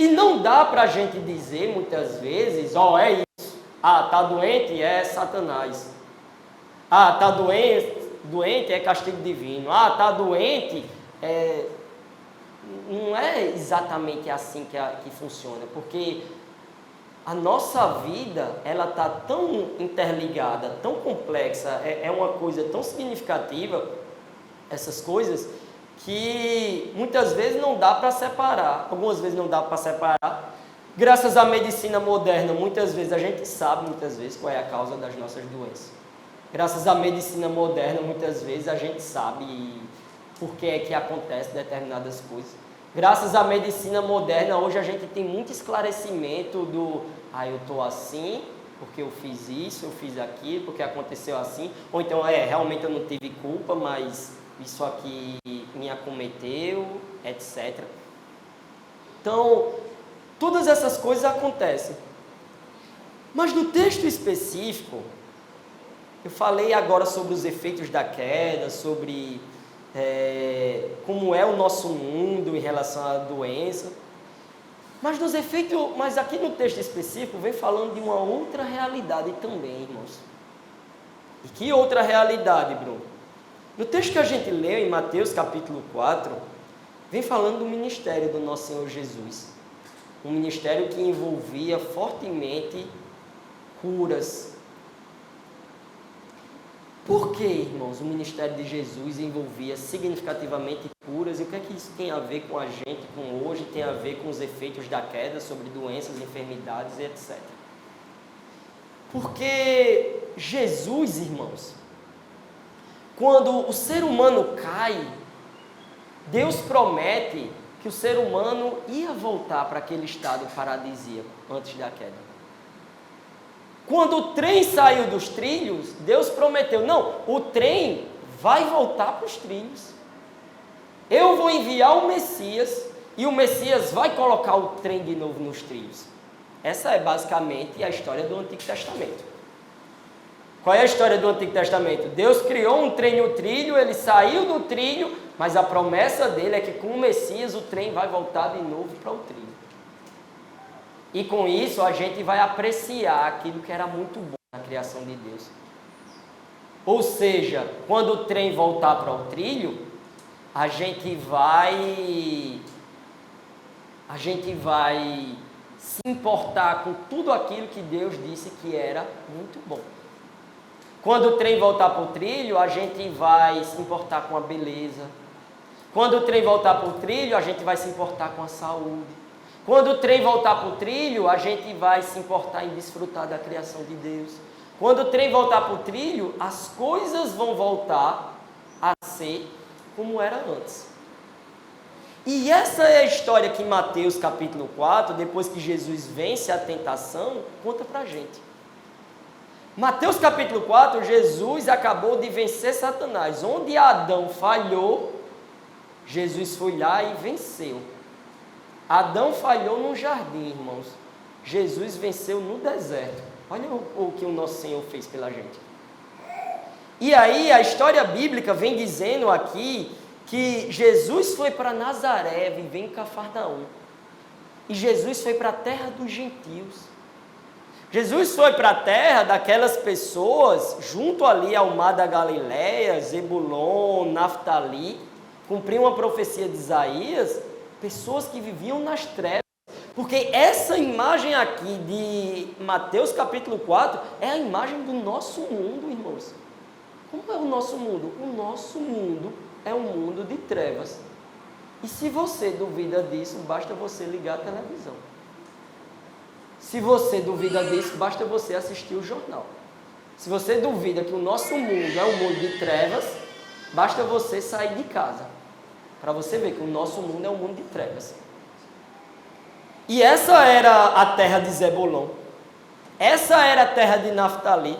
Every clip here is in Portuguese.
E não dá para a gente dizer muitas vezes, é isso. Tá doente, é Satanás. Tá doente, é castigo divino. Tá doente, não é exatamente assim que funciona, porque a nossa vida, ela está tão interligada, tão complexa, é uma coisa tão significativa, essas coisas, que muitas vezes não dá para separar, algumas vezes não dá para separar. Graças à medicina moderna, muitas vezes a gente sabe, qual é a causa das nossas doenças. Graças à medicina moderna, muitas vezes a gente sabe por que é que acontecem determinadas coisas. Graças à medicina moderna, hoje a gente tem muito esclarecimento do eu estou assim, porque eu fiz isso, eu fiz aquilo, porque aconteceu assim. Ou então, realmente eu não tive culpa, mas isso aqui me acometeu, etc. Então, todas essas coisas acontecem. Mas no texto específico, eu falei agora sobre os efeitos da queda, sobre como é o nosso mundo em relação à doença. Mas aqui no texto específico vem falando de uma outra realidade também, irmãos. E que outra realidade, Bruno? No texto que a gente leu em Mateus capítulo 4, vem falando do ministério do nosso Senhor Jesus. Um ministério que envolvia fortemente curas. Por que, irmãos, o ministério de Jesus envolvia significativamente curas? E o que é que isso tem a ver com a gente, com hoje, tem a ver com os efeitos da queda sobre doenças, enfermidades e etc. Porque Jesus, irmãos, quando o ser humano cai, Deus promete que o ser humano ia voltar para aquele estado paradisíaco antes da queda. Quando o trem saiu dos trilhos, Deus prometeu, não, o trem vai voltar para os trilhos. Eu vou enviar o Messias e o Messias vai colocar o trem de novo nos trilhos. Essa é basicamente a história do Antigo Testamento. Qual é a história do Antigo Testamento? Deus criou um trem no trilho, ele saiu do trilho, mas a promessa dele é que com o Messias o trem vai voltar de novo para o trilho. E com isso a gente vai apreciar aquilo que era muito bom na criação de Deus. Ou seja, quando o trem voltar para o trilho, a gente vai se importar com tudo aquilo que Deus disse que era muito bom. Quando o trem voltar para o trilho, a gente vai se importar com a beleza. Quando o trem voltar para o trilho, a gente vai se importar com a saúde. Quando o trem voltar para o trilho, a gente vai se importar em desfrutar da criação de Deus. Quando o trem voltar para o trilho, as coisas vão voltar a ser como era antes. E essa é a história que Mateus capítulo 4, depois que Jesus vence a tentação, conta para a gente. Mateus capítulo 4, Jesus acabou de vencer Satanás. Onde Adão falhou, Jesus foi lá e venceu. Adão falhou no jardim, irmãos. Jesus venceu no deserto. Olha o que o nosso Senhor fez pela gente. E aí a história bíblica vem dizendo aqui que Jesus foi para Nazaré, viver em Cafarnaum. E Jesus foi para a terra dos gentios. Jesus foi para a terra daquelas pessoas, junto ali ao mar da Galileia, Zebulon, Naftali, cumpriu uma profecia de Isaías, pessoas que viviam nas trevas. Porque essa imagem aqui de Mateus capítulo 4 é a imagem do nosso mundo, irmãos. Como é o nosso mundo? O nosso mundo é um mundo de trevas. E se você duvida disso, basta você ligar a televisão. Se você duvida disso, basta você assistir o jornal. Se você duvida que o nosso mundo é um mundo de trevas, basta você sair de casa. Para você ver que o nosso mundo é um mundo de trevas. E essa era a terra de Zebulon. Essa era a terra de Naftali.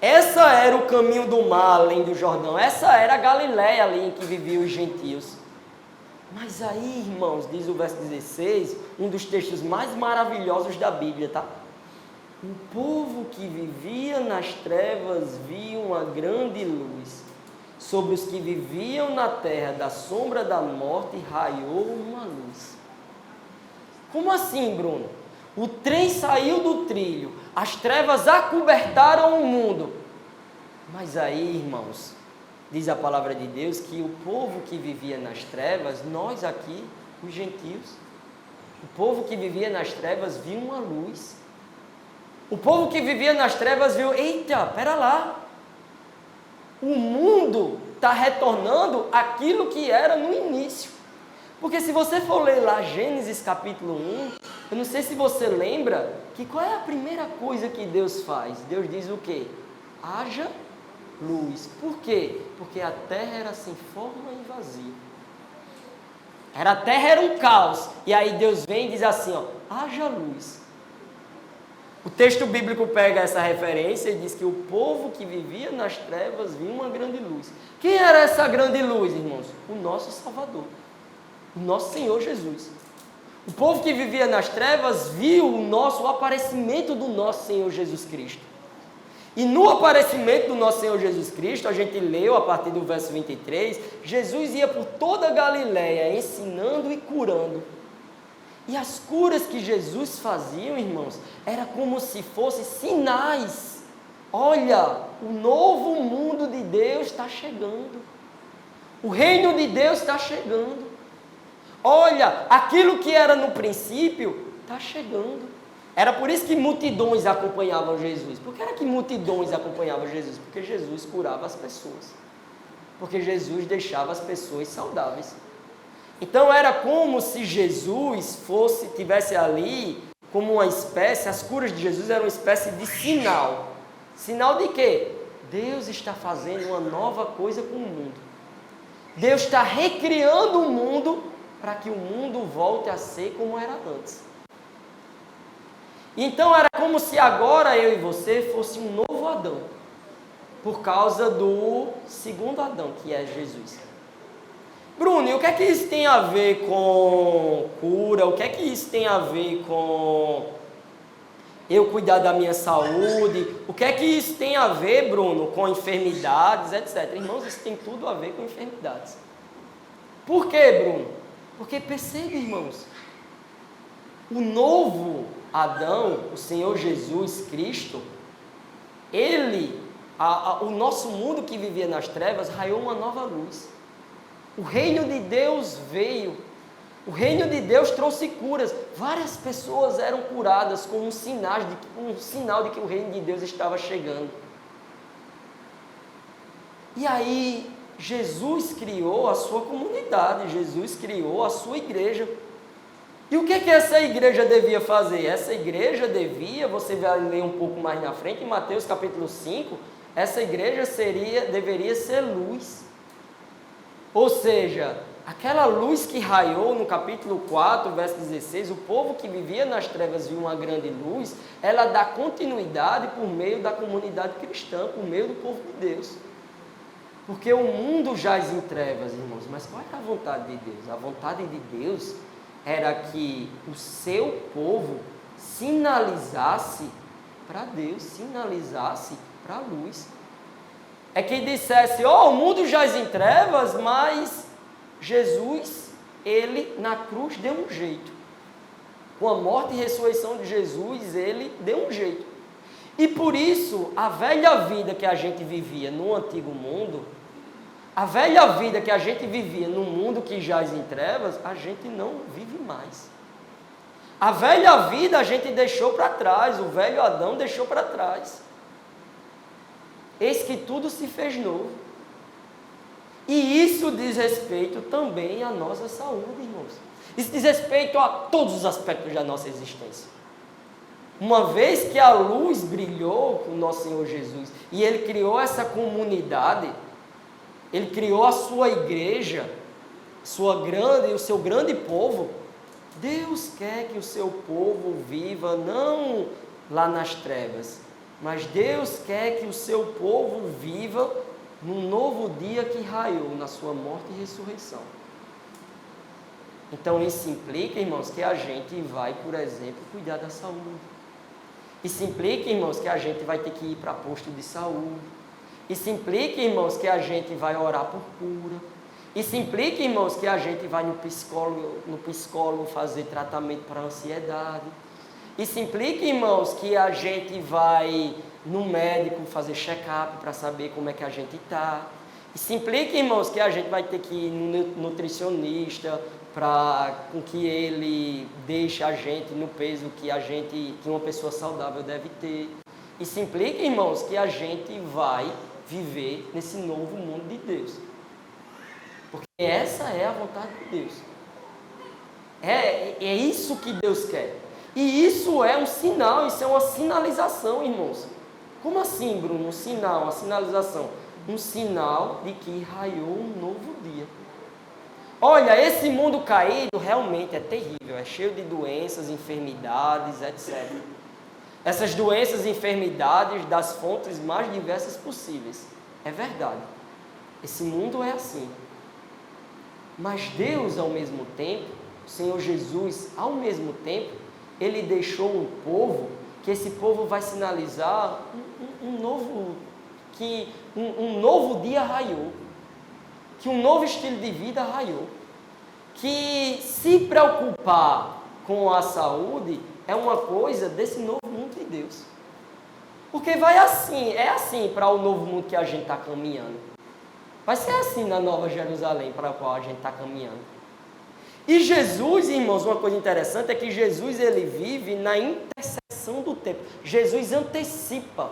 Essa era o caminho do mar além do Jordão. Essa era a Galileia ali em que viviam os gentios. Mas aí, irmãos, diz o verso 16, um dos textos mais maravilhosos da Bíblia, tá? O povo que vivia nas trevas via uma grande luz. Sobre os que viviam na terra da sombra da morte raiou uma luz. Como assim, Bruno? O trem saiu do trilho, as trevas acobertaram o mundo. Mas aí, irmãos, diz a palavra de Deus que o povo que vivia nas trevas, nós aqui, os gentios, o povo que vivia nas trevas viu uma luz. O povo que vivia nas trevas viu, eita, pera lá, o mundo está retornando aquilo que era no início. Porque se você for ler lá Gênesis capítulo 1, eu não sei se você lembra, que qual é a primeira coisa que Deus faz? Deus diz o quê? Haja luz. Por quê? Porque a terra era sem forma e vazia. A terra era um caos. E aí Deus vem e diz assim, ó, haja luz. O texto bíblico pega essa referência e diz que o povo que vivia nas trevas viu uma grande luz. Quem era essa grande luz, irmãos? O nosso Salvador, o nosso Senhor Jesus. O povo que vivia nas trevas viu o aparecimento do nosso Senhor Jesus Cristo. E no aparecimento do nosso Senhor Jesus Cristo, a gente leu a partir do verso 23, Jesus ia por toda a Galileia ensinando e curando. E as curas que Jesus fazia, irmãos, era como se fossem sinais. Olha, o novo mundo de Deus está chegando. O reino de Deus está chegando. Olha, aquilo que era no princípio está chegando. Era por isso que multidões acompanhavam Jesus. Por que era que multidões acompanhavam Jesus? Porque Jesus curava as pessoas. Porque Jesus deixava as pessoas saudáveis. Então era como se Jesus tivesse ali como uma espécie, as curas de Jesus eram uma espécie de sinal. Sinal de quê? Deus está fazendo uma nova coisa com o mundo. Deus está recriando o mundo para que o mundo volte a ser como era antes. Então era como se agora eu e você fosse um novo Adão, por causa do segundo Adão, que é Jesus. Bruno, e o que é que isso tem a ver com cura? O que é que isso tem a ver com eu cuidar da minha saúde? O que é que isso tem a ver, Bruno, com enfermidades, etc. Irmãos, isso tem tudo a ver com enfermidades. Por quê, Bruno? Porque percebe, irmãos, o novo Adão, o Senhor Jesus Cristo, o nosso mundo que vivia nas trevas, raiou uma nova luz. O reino de Deus veio. O reino de Deus trouxe curas. Várias pessoas eram curadas com um sinal de que o reino de Deus estava chegando. E aí, Jesus criou a sua comunidade, Jesus criou a sua igreja. E o que essa igreja devia fazer? Essa igreja você vai ler um pouco mais na frente, em Mateus capítulo 5, essa igreja deveria ser luz. Ou seja, aquela luz que raiou no capítulo 4, verso 16, o povo que vivia nas trevas viu uma grande luz, ela dá continuidade por meio da comunidade cristã, por meio do povo de Deus. Porque o mundo jaz em trevas, irmãos, mas qual era a vontade de Deus? A vontade de Deus era que o seu povo sinalizasse para Deus, sinalizasse para a luz. É que dissesse, o mundo jaz em trevas, mas Jesus, ele na cruz deu um jeito. Com a morte e ressurreição de Jesus, ele deu um jeito. E por isso, a velha vida que a gente vivia no antigo mundo, a velha vida que a gente vivia no mundo que jaz em trevas, a gente não vive mais. A velha vida a gente deixou para trás, o velho Adão deixou para trás. Eis que tudo se fez novo. E isso diz respeito também à nossa saúde, irmãos. Isso diz respeito a todos os aspectos da nossa existência. Uma vez que a luz brilhou com o nosso Senhor Jesus, e Ele criou essa comunidade, Ele criou a sua igreja, o seu grande povo, Deus quer que o seu povo viva não lá nas trevas, mas Deus quer que o seu povo viva num novo dia que raiou na sua morte e ressurreição. Então isso implica, irmãos, que a gente vai, por exemplo, cuidar da saúde. Isso implica, irmãos, que a gente vai ter que ir para posto de saúde. Isso implica, irmãos, que a gente vai orar por cura. Isso implica, irmãos, que a gente vai no psicólogo fazer tratamento para ansiedade. Isso implica, irmãos, que a gente vai no médico fazer check-up para saber como é que a gente está. Isso implica, irmãos, que a gente vai ter que ir no nutricionista para que ele deixe a gente no peso que uma pessoa saudável deve ter. Isso implica, irmãos, que a gente vai viver nesse novo mundo de Deus. Porque essa é a vontade de Deus. É isso que Deus quer. E isso é um sinal, isso é uma sinalização, irmãos. Como assim, Bruno? Um sinal, uma sinalização. Um sinal de que raiou um novo dia. Olha, esse mundo caído realmente é terrível, é cheio de doenças, enfermidades, etc. Essas doenças e enfermidades das fontes mais diversas possíveis. É verdade. Esse mundo é assim. Mas Deus, ao mesmo tempo, o Senhor Jesus, ao mesmo tempo, Ele deixou um povo, que esse povo vai sinalizar um novo dia raiou, que um novo estilo de vida raiou, que se preocupar com a saúde é uma coisa desse novo mundo de Deus. Porque é assim para o novo mundo que a gente está caminhando. Vai ser assim na Nova Jerusalém para a qual a gente está caminhando. E Jesus, irmãos, uma coisa interessante é que Jesus, ele vive na interseção do tempo. Jesus antecipa.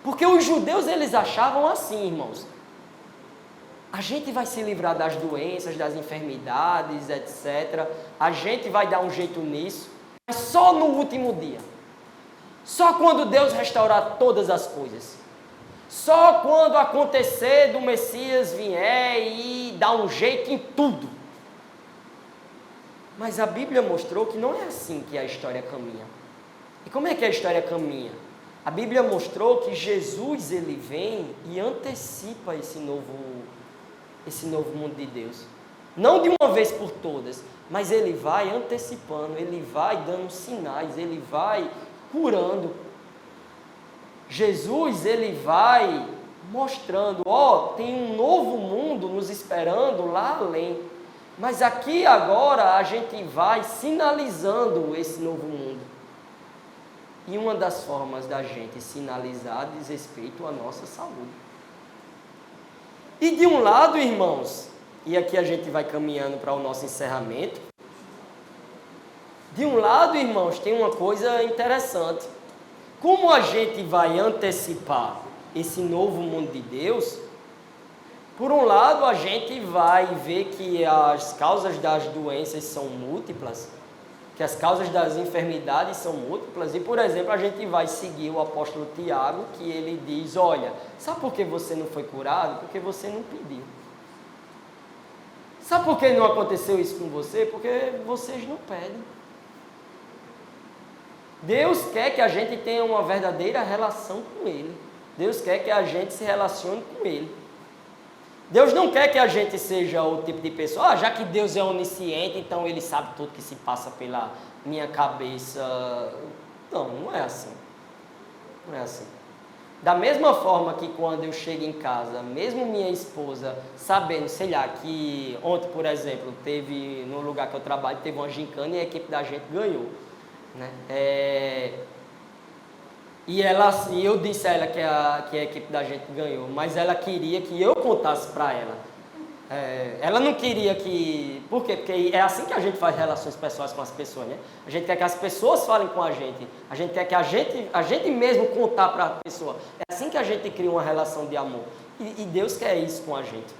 Porque os judeus, eles achavam assim, irmãos. A gente vai se livrar das doenças, das enfermidades, etc. A gente vai dar um jeito nisso. Mas só no último dia. Só quando Deus restaurar todas as coisas. Só quando acontecer do Messias vier e dar um jeito em tudo. Mas a Bíblia mostrou que não é assim que a história caminha. E como é que a história caminha? A Bíblia mostrou que Jesus, ele vem e antecipa esse novo mundo de Deus. Não de uma vez por todas, mas ele vai antecipando, ele vai dando sinais, ele vai curando. Jesus, ele vai mostrando, tem um novo mundo nos esperando lá além. Mas aqui agora a gente vai sinalizando esse novo mundo. E uma das formas da gente sinalizar diz respeito à nossa saúde. E de um lado, irmãos, e aqui a gente vai caminhando para o nosso encerramento. De um lado, irmãos, tem uma coisa interessante. Como a gente vai antecipar esse novo mundo de Deus, por um lado a gente vai ver que as causas das doenças são múltiplas, que as causas das enfermidades são múltiplas, e por exemplo a gente vai seguir o apóstolo Tiago, que ele diz, olha, sabe por que você não foi curado? Porque você não pediu. Sabe por que não aconteceu isso com você? Porque vocês não pedem. Deus quer que a gente tenha uma verdadeira relação com Ele. Deus quer que a gente se relacione com Ele. Deus não quer que a gente seja o tipo de pessoa, já que Deus é onisciente, então Ele sabe tudo que se passa pela minha cabeça. Não é assim. Não é assim. Da mesma forma que quando eu chego em casa, mesmo minha esposa sabendo, sei lá, que ontem, por exemplo, teve, no lugar que eu trabalho, teve uma gincana e a equipe da gente ganhou. Né? E eu disse a ela que a equipe da gente ganhou, mas ela queria que eu contasse para ela. Ela não queria que... Por quê? Porque é assim que a gente faz relações pessoais com as pessoas, né? A gente quer que as pessoas falem com a gente quer que a gente mesmo contar para a pessoa. É assim que a gente cria uma relação de amor. E Deus quer isso com a gente.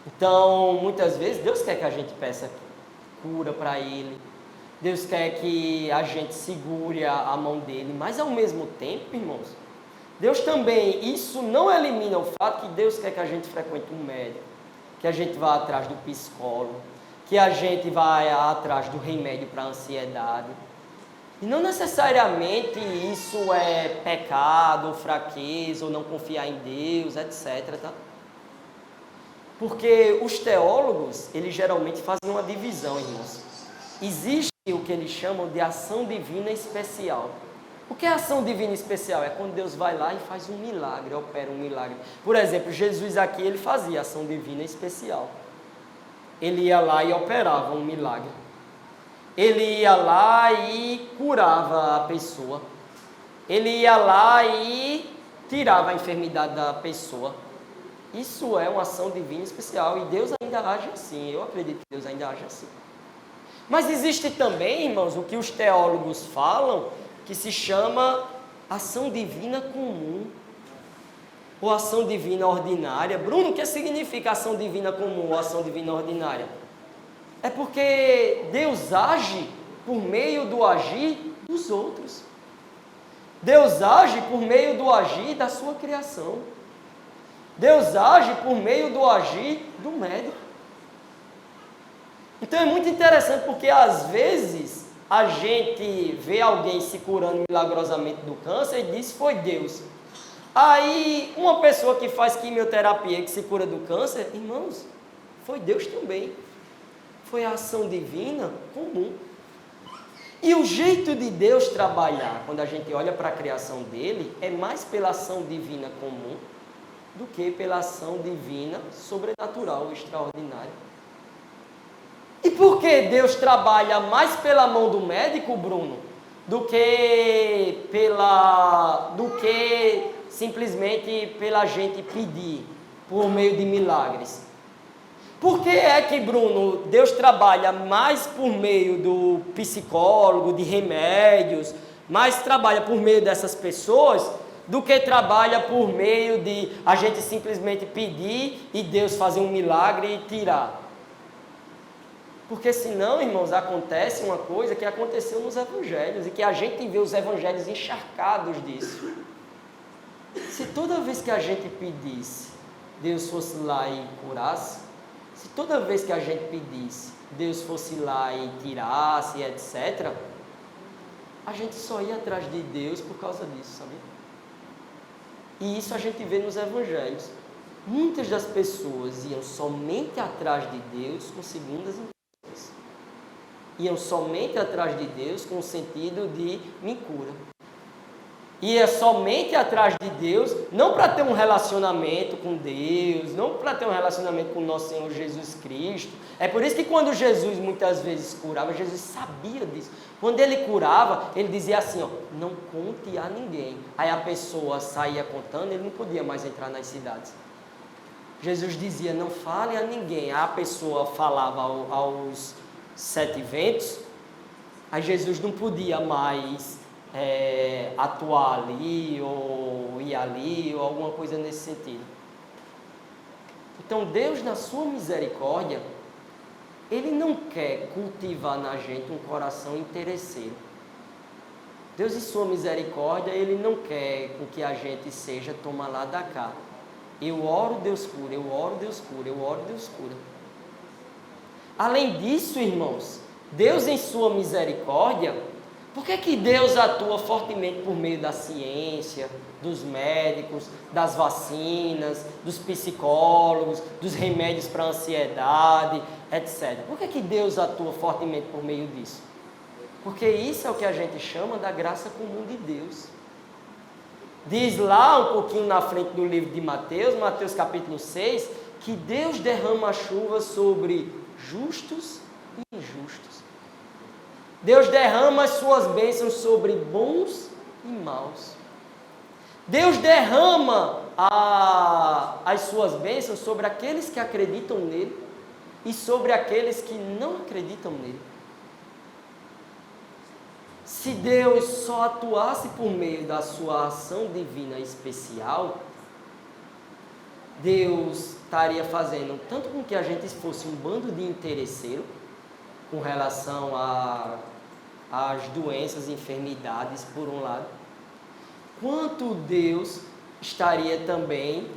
Então, muitas vezes, Deus quer que a gente peça cura para Ele. Deus quer que a gente segure a mão dele, mas ao mesmo tempo, irmãos, Deus também, isso não elimina o fato que Deus quer que a gente frequente um médico, que a gente vá atrás do psicólogo, que a gente vá atrás do remédio para a ansiedade. E não necessariamente isso é pecado, ou fraqueza, ou não confiar em Deus, etc. Tá? Porque os teólogos, eles geralmente fazem uma divisão, irmãos. Existe o que eles chamam de ação divina especial. O que é ação divina especial? É quando Deus vai lá e faz um milagre, opera um milagre. Por exemplo, Jesus aqui, ele fazia ação divina especial. ele ia lá e operava um milagre. Ele ia lá e curava a pessoa. Ele ia lá e tirava a enfermidade da pessoa. Isso é uma ação divina especial e Deus ainda age assim. Eu acredito que Deus ainda age assim. Mas existe também, irmãos, o que os teólogos falam, que se chama ação divina comum ou ação divina ordinária. Bruno, o que significa ação divina comum ou ação divina ordinária? É porque Deus age por meio do agir dos outros. Deus age por meio do agir da sua criação. Deus age por meio do agir do médico. Então é muito interessante porque às vezes a gente vê alguém se curando milagrosamente do câncer e diz que foi Deus. Aí uma pessoa que faz quimioterapia que se cura do câncer, irmãos, foi Deus também. Foi a ação divina comum. E o jeito de Deus trabalhar, quando a gente olha para a criação dele, é mais pela ação divina comum do que pela ação divina sobrenatural, extraordinária. E por que Deus trabalha mais pela mão do médico, Bruno, do que simplesmente pela gente pedir por meio de milagres? Por que é que, Bruno, Deus trabalha mais por meio do psicólogo, de remédios, mais trabalha por meio dessas pessoas, do que trabalha por meio de a gente simplesmente pedir e Deus fazer um milagre e tirar? Porque senão, irmãos, acontece uma coisa que aconteceu nos evangelhos e que a gente vê os evangelhos encharcados disso. Se toda vez que a gente pedisse, Deus fosse lá e curasse, se toda vez que a gente pedisse, Deus fosse lá e tirasse, etc., a gente só ia atrás de Deus por causa disso, sabe? E isso a gente vê nos evangelhos. Muitas das pessoas iam somente atrás de Deus com segundas intenções. Iam somente atrás de Deus com o sentido de me cura. Ia somente atrás de Deus, não para ter um relacionamento com Deus, não para ter um relacionamento com o nosso Senhor Jesus Cristo. É por isso que quando Jesus muitas vezes curava, Jesus sabia disso. Quando ele curava, ele dizia assim, ó, não conte a ninguém. Aí a pessoa saía contando, ele não podia mais entrar nas cidades. Jesus dizia, não fale a ninguém. Aí a pessoa falava aos 7 ventos, aí Jesus não podia mais atuar ali, ou ir ali, ou alguma coisa nesse sentido. Então Deus, na sua misericórdia, Ele não quer cultivar na gente um coração interesseiro. Deus, em sua misericórdia, Ele não quer com que a gente seja toma lá da cá. Eu oro, Deus cura, eu oro, Deus cura, eu oro, Deus cura. Além disso, irmãos, Deus, em sua misericórdia, por que Deus atua fortemente por meio da ciência, dos médicos, das vacinas, dos psicólogos, dos remédios para a ansiedade, etc. Por que Deus atua fortemente por meio disso? Porque isso é o que a gente chama da graça comum de Deus. Diz lá um pouquinho na frente do livro de Mateus, Mateus capítulo 6, que Deus derrama a chuva sobre justos e injustos. Deus derrama as suas bênçãos sobre bons e maus. Deus derrama as suas bênçãos sobre aqueles que acreditam nele e sobre aqueles que não acreditam nele. Se Deus só atuasse por meio da sua ação divina especial, Deus estaria fazendo tanto com que a gente fosse um bando de interesseiro com relação às doenças e enfermidades, por um lado, quanto Deus estaria também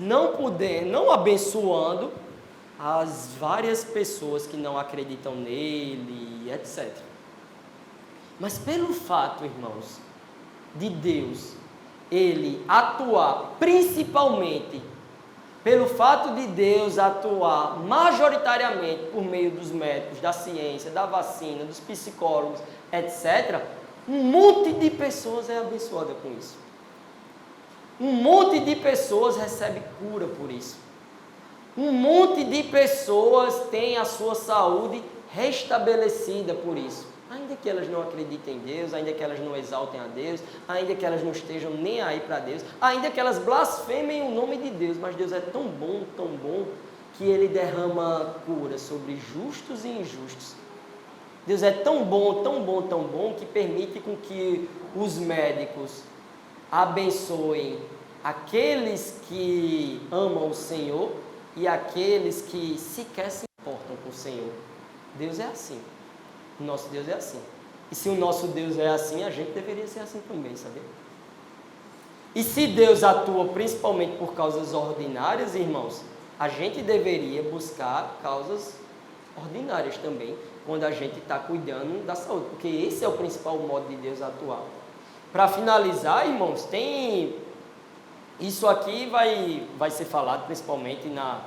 não abençoando as várias pessoas que não acreditam nele, etc. Mas pelo fato, irmãos, de Deus, Ele atuar principalmente, pelo fato de Deus atuar majoritariamente por meio dos médicos, da ciência, da vacina, dos psicólogos, etc., um monte de pessoas é abençoada com isso. Um monte de pessoas recebe cura por isso. Um monte de pessoas têm a sua saúde restabelecida por isso. Ainda que elas não acreditem em Deus, ainda que elas não exaltem a Deus, ainda que elas não estejam nem aí para Deus, ainda que elas blasfemem o nome de Deus, mas Deus é tão bom, que Ele derrama cura sobre justos e injustos. Deus é tão bom, que permite com que os médicos abençoem aqueles que amam o Senhor e aqueles que sequer se importam com o Senhor. Deus é assim. O nosso Deus é assim. E se o nosso Deus é assim, a gente deveria ser assim também, sabe? E se Deus atua principalmente por causas ordinárias, irmãos, a gente deveria buscar causas ordinárias também, quando a gente está cuidando da saúde, porque esse é o principal modo de Deus atuar. Para finalizar, irmãos, isso aqui vai ser falado principalmente na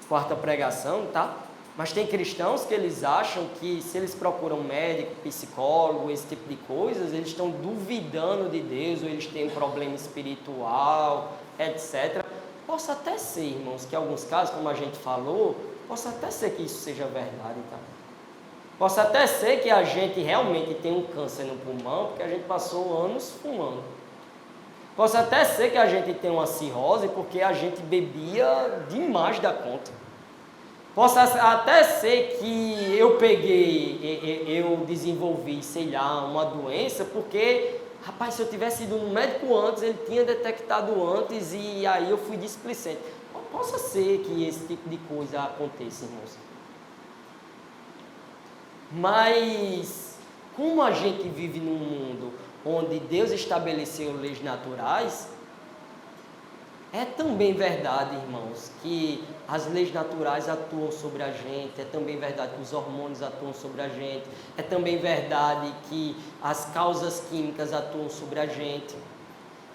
quarta pregação, tá? Mas tem cristãos que eles acham que se eles procuram médico, psicólogo, esse tipo de coisas, eles estão duvidando de Deus, ou eles têm um problema espiritual, etc. Possa até ser, irmãos, que em alguns casos, como a gente falou, possa até ser que isso seja verdade, tá? Possa até ser que a gente realmente tem um câncer no pulmão, porque a gente passou anos fumando. Possa até ser que a gente tem uma cirrose, porque a gente bebia demais da conta. Possa até ser que eu desenvolvi, sei lá, uma doença, porque, rapaz, se eu tivesse ido no médico antes, ele tinha detectado antes e aí eu fui displicente. Possa ser que esse tipo de coisa aconteça, irmãos. Mas, como a gente vive num mundo onde Deus estabeleceu leis naturais, é também verdade, irmãos, que as leis naturais atuam sobre a gente, é também verdade que os hormônios atuam sobre a gente, é também verdade que as causas químicas atuam sobre a gente.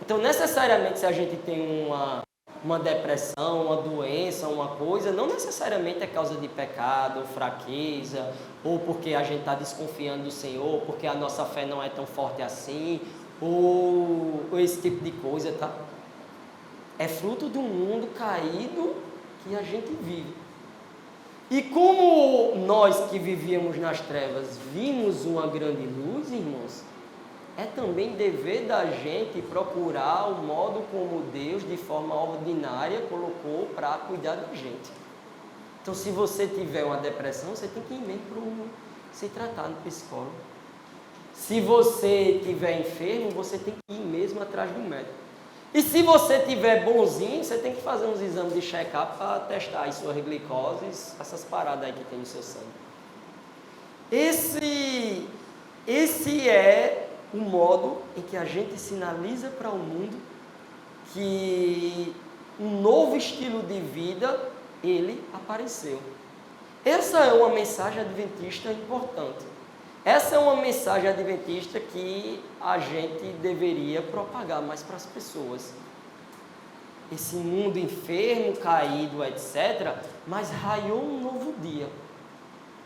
Então, necessariamente, se a gente tem uma depressão, uma doença, uma coisa, não necessariamente é causa de pecado, ou fraqueza, ou porque a gente está desconfiando do Senhor, porque a nossa fé não é tão forte assim, ou esse tipo de coisa, tá? É fruto de um mundo caído que a gente vive. E como nós que vivíamos nas trevas vimos uma grande luz, irmãos, é também dever da gente procurar o modo como Deus, de forma ordinária, colocou para cuidar da gente. Então, se você tiver uma depressão, você tem que ir mesmo para se tratar no psicólogo. Se você estiver enfermo, você tem que ir mesmo atrás do médico. E se você estiver bonzinho, você tem que fazer uns exames de check-up para testar as suas glicoses, essas paradas aí que tem no seu sangue. Esse é o modo em que a gente sinaliza para o mundo que um novo estilo de vida, ele apareceu. Essa é uma mensagem adventista importante. Essa é uma mensagem adventista que a gente deveria propagar mais para as pessoas. Esse mundo enfermo, caído, etc., mas raiou um novo dia.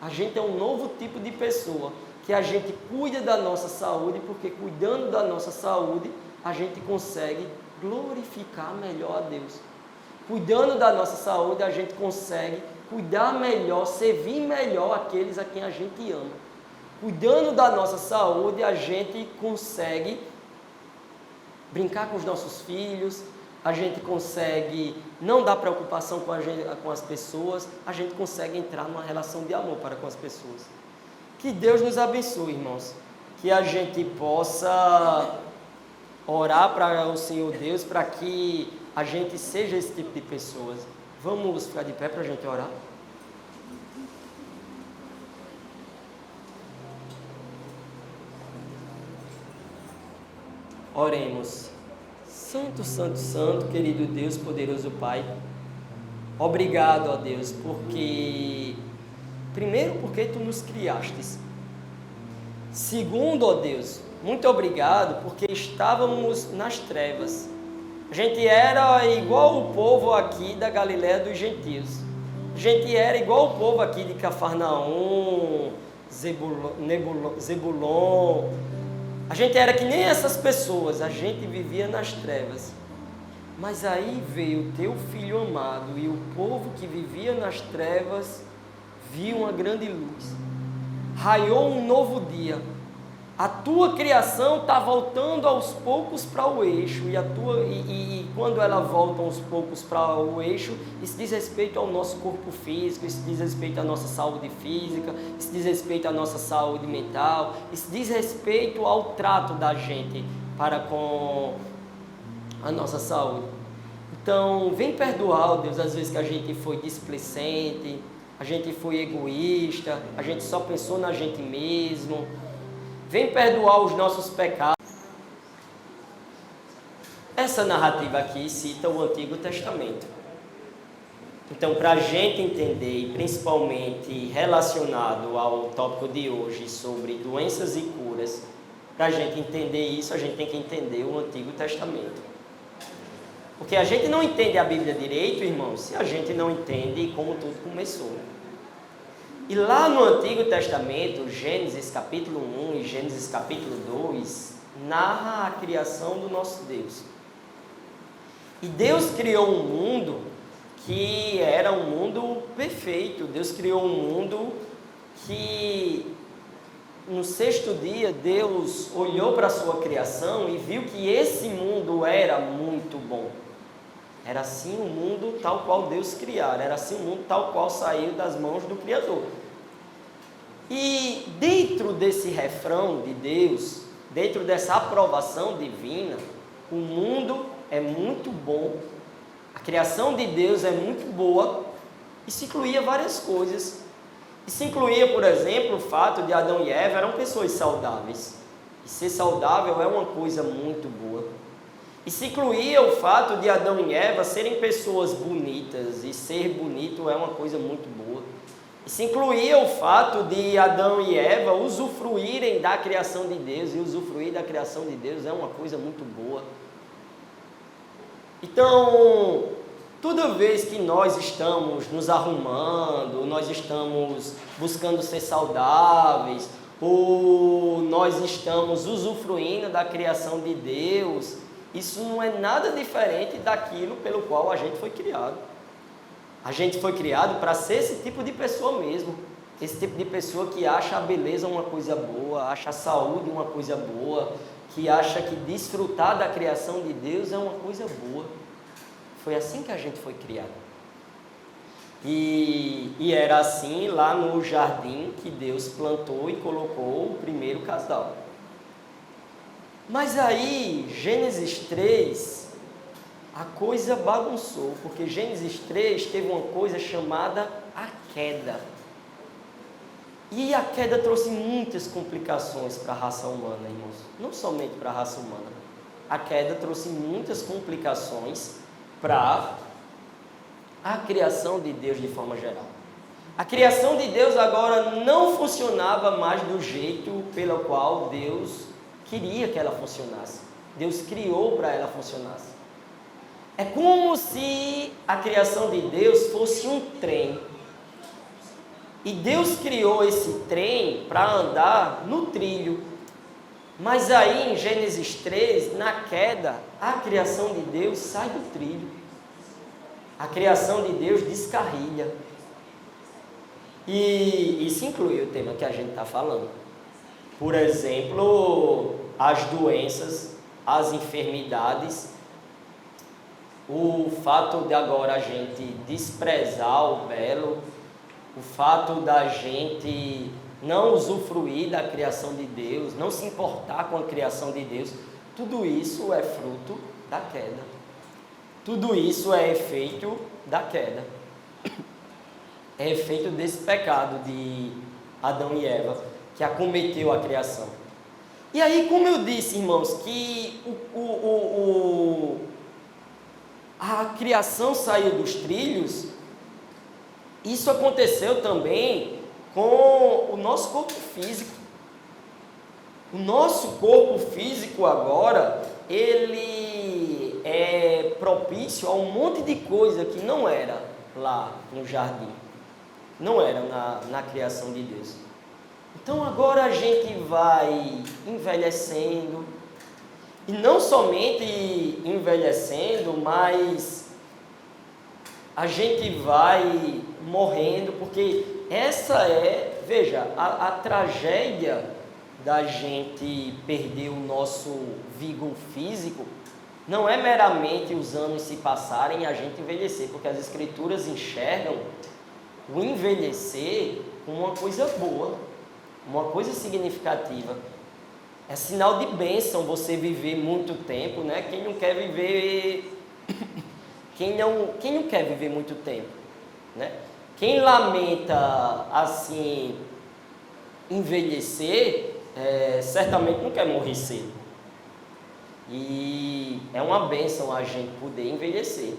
A gente é um novo tipo de pessoa, que a gente cuida da nossa saúde, porque cuidando da nossa saúde, a gente consegue glorificar melhor a Deus. Cuidando da nossa saúde, a gente consegue cuidar melhor, servir melhor aqueles a quem a gente ama. Cuidando da nossa saúde, a gente consegue brincar com os nossos filhos, a gente consegue não dar preocupação com as pessoas, a gente consegue entrar numa relação de amor para com as pessoas. Que Deus nos abençoe, irmãos. Que a gente possa orar para o Senhor Deus, para que a gente seja esse tipo de pessoas. Vamos ficar de pé para a gente orar? Oremos. Santo, santo, santo, querido Deus, poderoso Pai, obrigado, ó Deus, primeiro porque Tu nos criastes. Segundo, ó Deus, muito obrigado porque estávamos nas trevas. A gente era igual o povo aqui da Galiléia dos gentios. A gente era igual o povo aqui de Cafarnaum, Zebulon. A gente era que nem essas pessoas, a gente vivia nas trevas. Mas aí veio o teu Filho amado, e o povo que vivia nas trevas viu uma grande luz. Raiou um novo dia. A tua criação está voltando aos poucos para o eixo, e quando ela volta aos poucos para o eixo, isso diz respeito ao nosso corpo físico, isso diz respeito à nossa saúde física, isso diz respeito à nossa saúde mental, isso diz respeito ao trato da gente para com a nossa saúde. Então, vem perdoar, ó Deus, às vezes que a gente foi displicente, a gente foi egoísta, a gente só pensou na gente mesmo. Vem perdoar os nossos pecados. Essa narrativa aqui cita o Antigo Testamento. Então, para a gente entender, e principalmente relacionado ao tópico de hoje sobre doenças e curas, para a gente entender isso, a gente tem que entender o Antigo Testamento. Porque a gente não entende a Bíblia direito, irmãos, se a gente não entende como tudo começou. E lá no Antigo Testamento, Gênesis capítulo 1 e Gênesis capítulo 2, narra a criação do nosso Deus. E Deus criou um mundo que era um mundo perfeito. Deus criou um mundo que, no sexto dia, Deus olhou para a sua criação e viu que esse mundo era muito bom. Era assim o mundo tal qual Deus criara, era assim o mundo tal qual saiu das mãos do Criador. E dentro desse refrão de Deus, dentro dessa aprovação divina, o mundo é muito bom, a criação de Deus é muito boa, e se incluía várias coisas. E se incluía, por exemplo, o fato de Adão e Eva eram pessoas saudáveis. E ser saudável é uma coisa muito boa. E se incluía o fato de Adão e Eva serem pessoas bonitas, e ser bonito é uma coisa muito boa. E se incluía o fato de Adão e Eva usufruírem da criação de Deus, e usufruir da criação de Deus é uma coisa muito boa. Então, toda vez que nós estamos nos arrumando, nós estamos buscando ser saudáveis, ou nós estamos usufruindo da criação de Deus, isso não é nada diferente daquilo pelo qual a gente foi criado. A gente foi criado para ser esse tipo de pessoa mesmo. Esse tipo de pessoa que acha a beleza uma coisa boa, acha a saúde uma coisa boa, que acha que desfrutar da criação de Deus é uma coisa boa. Foi assim que a gente foi criado. E era assim lá no jardim que Deus plantou e colocou o primeiro casal. Mas aí, Gênesis 3, a coisa bagunçou, porque Gênesis 3 teve uma coisa chamada a queda. E a queda trouxe muitas complicações para a raça humana, irmãos. Não somente para a raça humana. A queda trouxe muitas complicações para a criação de Deus de forma geral. A criação de Deus agora não funcionava mais do jeito pelo qual Deus queria que ela funcionasse. Deus criou para ela funcionasse. É como se a criação de Deus fosse um trem. E Deus criou esse trem para andar no trilho. Mas aí em Gênesis 3, na queda, a criação de Deus sai do trilho. A criação de Deus descarrilha. E isso inclui o tema que a gente está falando. Por exemplo, as doenças, as enfermidades, o fato de agora a gente desprezar o belo, o fato da gente não usufruir da criação de Deus, não se importar com a criação de Deus, tudo isso é fruto da queda. Tudo isso é efeito da queda. É efeito desse pecado de Adão e Eva, que acometeu a criação. E aí, como eu disse, irmãos, que a criação saiu dos trilhos, isso aconteceu também com o nosso corpo físico. O nosso corpo físico agora, ele é propício a um monte de coisa que não era lá no jardim. Não era na criação de Deus. Então agora a gente vai envelhecendo, E não somente envelhecendo, mas a gente vai morrendo, porque essa é, veja, a tragédia da gente perder o nosso vigor físico não é meramente os anos se passarem e a gente envelhecer, porque as Escrituras enxergam o envelhecer como uma coisa boa, uma coisa significativa. É sinal de bênção você viver muito tempo, né? Quem não quer viver... Quem não quer viver muito tempo, né? Quem lamenta, assim, envelhecer, certamente não quer morrer cedo. E é uma bênção a gente poder envelhecer.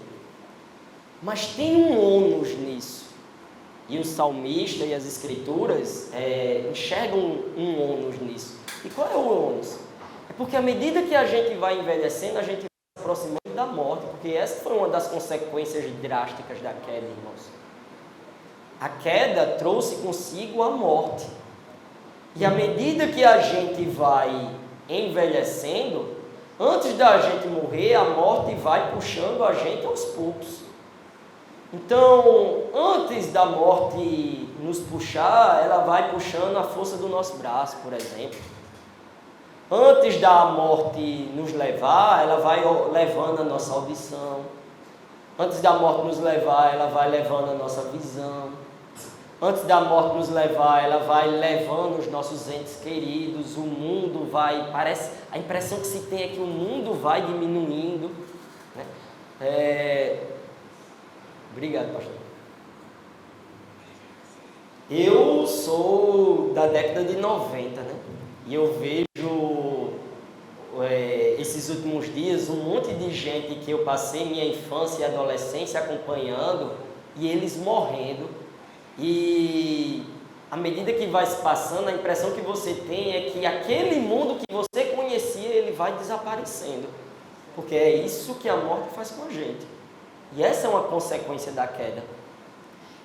Mas tem um ônus nisso. E o salmista e as escrituras enxergam um ônus nisso. E qual é o ônus? É porque à medida que a gente vai envelhecendo, a gente vai se aproximando da morte. Porque essa foi uma das consequências drásticas da queda, irmãos. A queda trouxe consigo a morte. E à medida que a gente vai envelhecendo, antes da gente morrer, a morte vai puxando a gente aos poucos. Então, antes da morte nos puxar, ela vai puxando a força do nosso braço, por exemplo. Antes da morte nos levar, ela vai levando a nossa audição. Antes da morte nos levar, ela vai levando a nossa visão. Antes da morte nos levar, ela vai levando os nossos entes queridos. O mundo vai... a impressão que se tem é que o mundo vai diminuindo, né? Obrigado, pastor. Eu sou da década de 90, né? E eu vejo esses últimos dias um monte de gente que eu passei minha infância e adolescência acompanhando e eles morrendo. E à medida que vai se passando, a impressão que você tem é que aquele mundo que você conhecia, ele vai desaparecendo. Porque é isso que a morte faz com a gente. E essa é uma consequência da queda.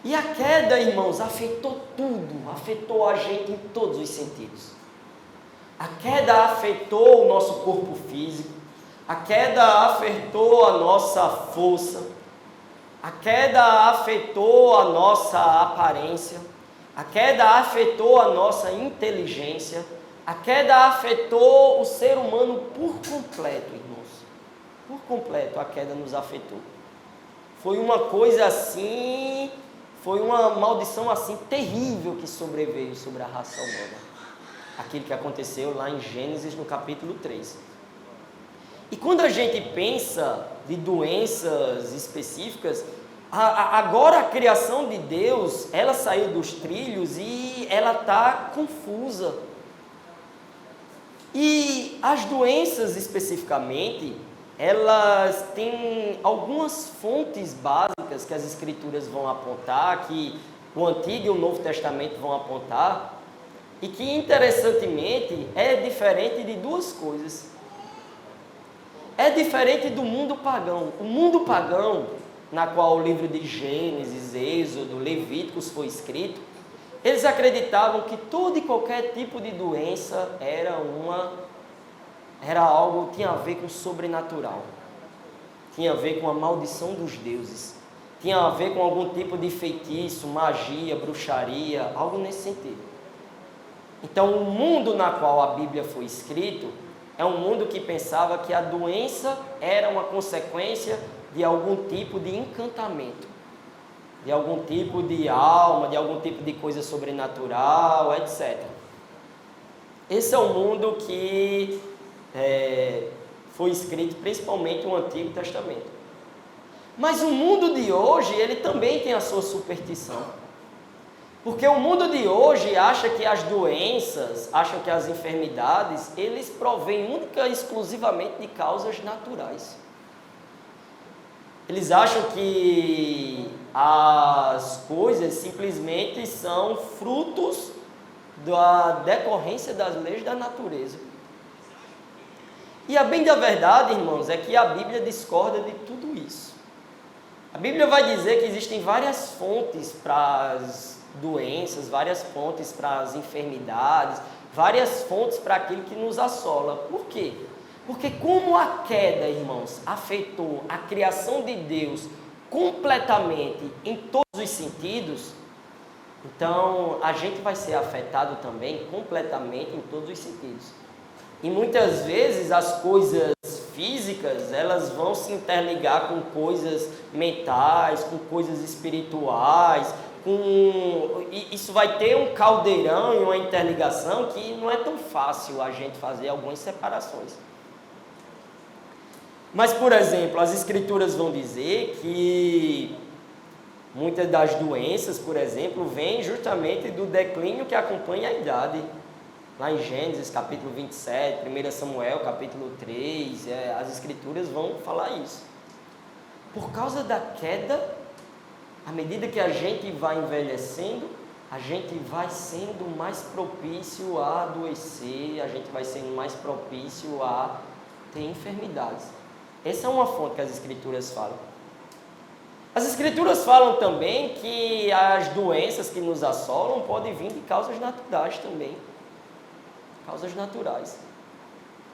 E a queda, irmãos, afetou tudo, afetou a gente em todos os sentidos. A queda afetou o nosso corpo físico, a queda afetou a nossa força, a queda afetou a nossa aparência, a queda afetou a nossa inteligência, a queda afetou o ser humano por completo, irmãos. Por completo a queda nos afetou. Foi uma coisa assim, foi uma maldição assim terrível que sobreveio sobre a raça humana. Aquilo que aconteceu lá em Gênesis no capítulo 3. E quando a gente pensa de doenças específicas, agora a criação de Deus, ela saiu dos trilhos e ela está confusa. E as doenças especificamente, elas têm algumas fontes básicas que as Escrituras vão apontar, que o Antigo e o Novo Testamento vão apontar, e que, interessantemente, é diferente de duas coisas. É diferente do mundo pagão. O mundo pagão, na qual o livro de Gênesis, Êxodo, Levíticos foi escrito, eles acreditavam que todo e qualquer tipo de doença era algo que tinha a ver com o sobrenatural. Tinha a ver com a maldição dos deuses. Tinha a ver com algum tipo de feitiço, magia, bruxaria, algo nesse sentido. Então, o mundo na qual a Bíblia foi escrito é um mundo que pensava que a doença era uma consequência de algum tipo de encantamento, de algum tipo de alma, de algum tipo de coisa sobrenatural, etc. Esse é o mundo que foi escrito principalmente no Antigo Testamento. Mas o mundo de hoje, ele também tem a sua superstição. Porque o mundo de hoje acha que as doenças, acha que as enfermidades, eles provêm única e exclusivamente de causas naturais. Eles acham que as coisas simplesmente são frutos da decorrência das leis da natureza. E a bem da verdade, irmãos, é que a Bíblia discorda de tudo isso. A Bíblia vai dizer que existem várias fontes para as doenças, várias fontes para as enfermidades, várias fontes para aquilo que nos assola. Por quê? Porque como a queda, irmãos, afetou a criação de Deus completamente em todos os sentidos, então a gente vai ser afetado também completamente em todos os sentidos. E muitas vezes as coisas físicas, elas vão se interligar com coisas mentais, com coisas espirituais, e isso vai ter um caldeirão e uma interligação que não é tão fácil a gente fazer algumas separações. Mas, por exemplo, as escrituras vão dizer que muitas das doenças, por exemplo, vêm justamente do declínio que acompanha a idade. Lá em Gênesis, capítulo 27, 1 Samuel, capítulo 3, as escrituras vão falar isso. Por causa da queda, à medida que a gente vai envelhecendo, a gente vai sendo mais propício a adoecer, a gente vai sendo mais propício a ter enfermidades. Essa é uma fonte que as escrituras falam. As escrituras falam também que as doenças que nos assolam podem vir de causas naturais também. Causas naturais.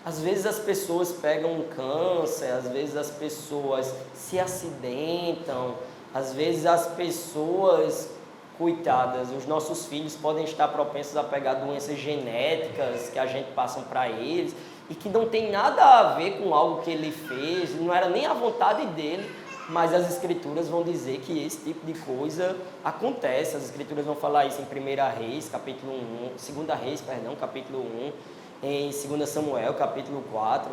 Às vezes as pessoas pegam um câncer, às vezes as pessoas se acidentam, às vezes as pessoas, coitadas, os nossos filhos podem estar propensos a pegar doenças genéticas que a gente passa para eles e que não tem nada a ver com algo que ele fez, não era nem a vontade dele, mas as escrituras vão dizer que esse tipo de coisa acontece. As escrituras vão falar isso em 1 Reis, capítulo 1, 2 Reis, perdão, capítulo 1, em 2 Samuel, capítulo 4.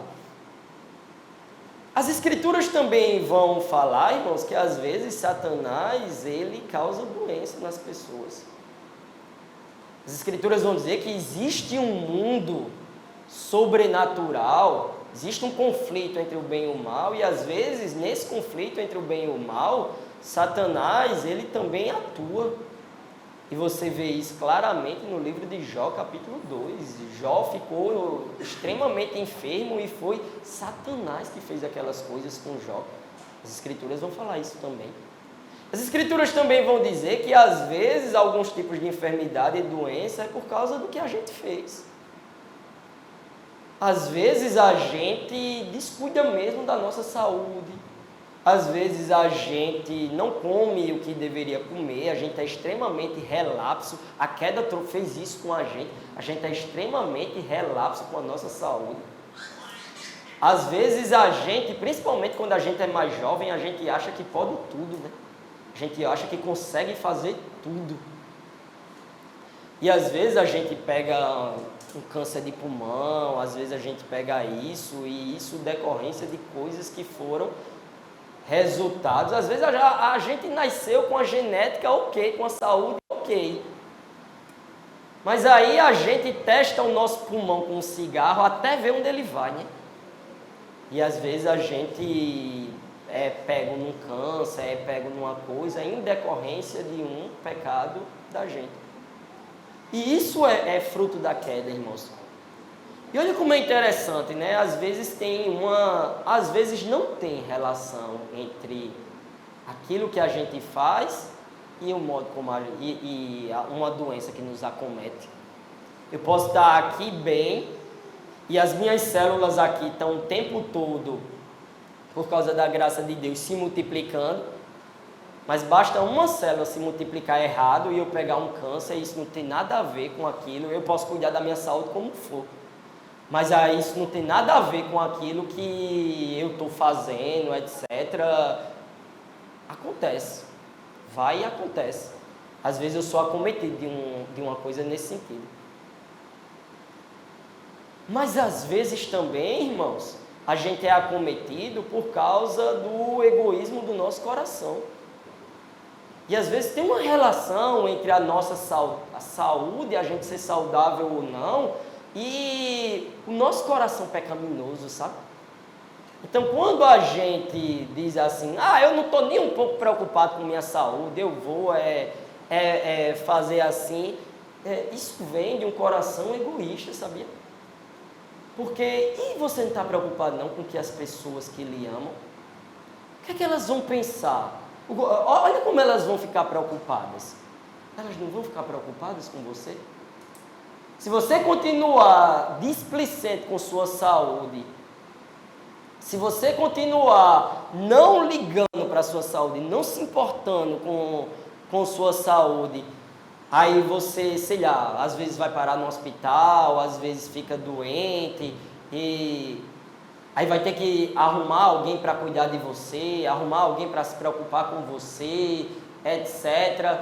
As escrituras também vão falar, irmãos, que às vezes Satanás, ele causa doença nas pessoas. As escrituras vão dizer que existe um mundo sobrenatural, existe um conflito entre o bem e o mal, e às vezes nesse conflito entre o bem e o mal, Satanás, ele também atua. E você vê isso claramente no livro de Jó, capítulo 2. Jó ficou extremamente enfermo e foi Satanás que fez aquelas coisas com Jó. As escrituras vão falar isso também. As escrituras também vão dizer que às vezes alguns tipos de enfermidade e doença é por causa do que a gente fez. Às vezes a gente descuida mesmo da nossa saúde. Às vezes a gente não come o que deveria comer, a gente é extremamente relapso. A queda fez isso com a gente é extremamente relapso com a nossa saúde. Às vezes a gente, principalmente quando a gente é mais jovem, a gente acha que pode tudo, né? A gente acha que consegue fazer tudo. E às vezes a gente pega um câncer de pulmão, às vezes a gente pega isso, e isso decorrência de coisas que foram resultados. Às vezes a gente nasceu com a genética ok, com a saúde ok. Mas aí a gente testa o nosso pulmão com um cigarro até ver onde ele vai, né? E às vezes a gente pega num câncer, pega numa coisa em decorrência de um pecado da gente. E isso é fruto da queda, irmãos. E olha como é interessante, né? Às vezes às vezes não tem relação entre aquilo que a gente faz e o modo como uma doença que nos acomete. Eu posso estar aqui bem e as minhas células aqui estão o tempo todo, por causa da graça de Deus, se multiplicando. Mas basta uma célula se multiplicar errado e eu pegar um câncer, isso não tem nada a ver com aquilo. Eu posso cuidar da minha saúde como for. Mas aí isso não tem nada a ver com aquilo que eu estou fazendo, etc. Acontece. Vai e acontece. Às vezes eu sou acometido de uma coisa nesse sentido. Mas às vezes também, irmãos, a gente é acometido por causa do egoísmo do nosso coração. E às vezes tem uma relação entre a nossa saúde, a gente ser saudável ou não, e o nosso coração pecaminoso, sabe? Então, quando a gente diz assim, eu não estou nem um pouco preocupado com minha saúde, eu vou fazer assim, isso vem de um coração egoísta, sabia? Porque, e você não está preocupado não com que as pessoas que lhe amam, o que é que elas vão pensar? Olha como elas vão ficar preocupadas. Elas não vão ficar preocupadas com você? Se você continuar displicente com sua saúde, Se você continuar não ligando para a sua saúde, não se importando com sua saúde, aí você, sei lá, às vezes vai parar no hospital, às vezes fica doente, e aí vai ter que arrumar alguém para cuidar de você, arrumar alguém para se preocupar com você, etc.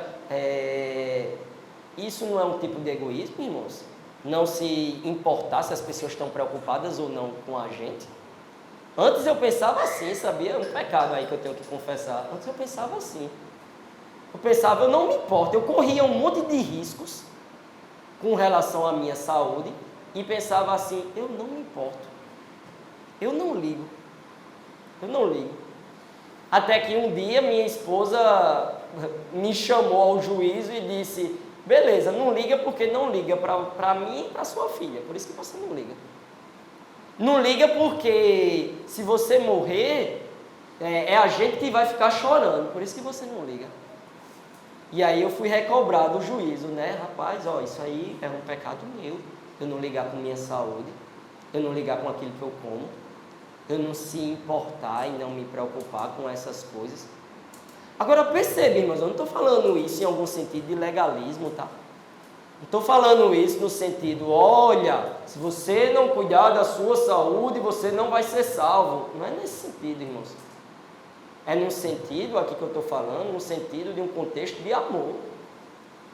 Isso não é um tipo de egoísmo, irmãos? Não se importar se as pessoas estão preocupadas ou não com a gente? Antes eu pensava assim, sabia? É um pecado aí que eu tenho que confessar. Antes eu pensava assim. Eu pensava, eu não me importo. Eu corria um monte de riscos com relação à minha saúde e pensava assim, eu não me importo. Eu não ligo. Eu não ligo. Até que um dia minha esposa me chamou ao juízo e disse, beleza, não liga porque não liga para mim e para sua filha. Por isso que você não liga. Não liga porque se você morrer, é a gente que vai ficar chorando. Por isso que você não liga. E aí eu fui recobrado o juízo, né? Rapaz, ó, isso aí é um pecado meu. Eu não ligar com minha saúde. Eu não ligar com aquilo que eu como. Eu não se importar e não me preocupar com essas coisas. Agora percebe, irmãos, eu não estou falando isso em algum sentido de legalismo, tá? Não estou falando isso no sentido, olha, se você não cuidar da sua saúde, você não vai ser salvo. Não é nesse sentido, irmãos. É no sentido, aqui que eu estou falando, no sentido de um contexto de amor.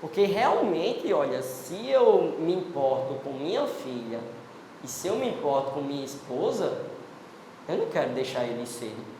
Porque realmente, olha, se eu me importo com minha filha e se eu me importo com minha esposa, eu não quero deixar eles cedo.